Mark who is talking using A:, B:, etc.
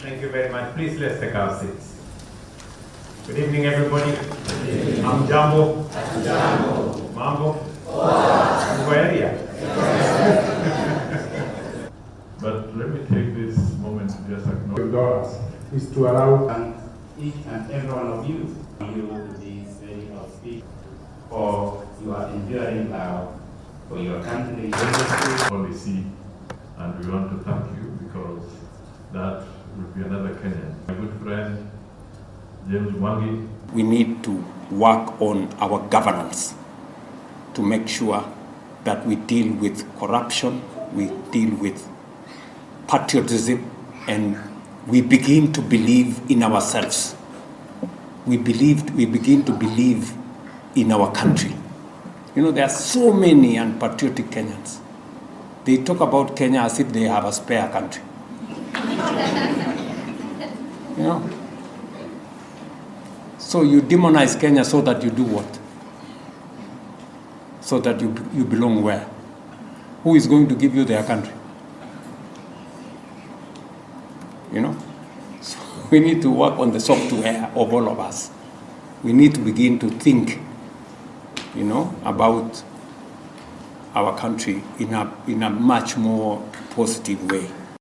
A: Thank you very much. Please let's take our seats. Good evening, everybody. I'm Jambo. Mambo. Kwĩra.
B: But let me take this moment to just acknowledge
C: dollars is to allow
D: each and every one of you this very auspicious for your enduring love for your country.
B: policy, and we want to thank you because that will be another Kenyan. My good friend, James Mwangi.
E: We need to work on our governance to make sure that we deal with corruption, we deal with patriotism, and we begin to believe in ourselves. We begin to believe in our country. You know, there are so many unpatriotic Kenyans. They talk about Kenya as if they have a spare country. You know? So you demonize Kenya so that you do what? So that you belong where? Who is going to give you their country? You know? So we need to work on the software of all of us. We need to begin to think, you know, about our country in a much more positive way.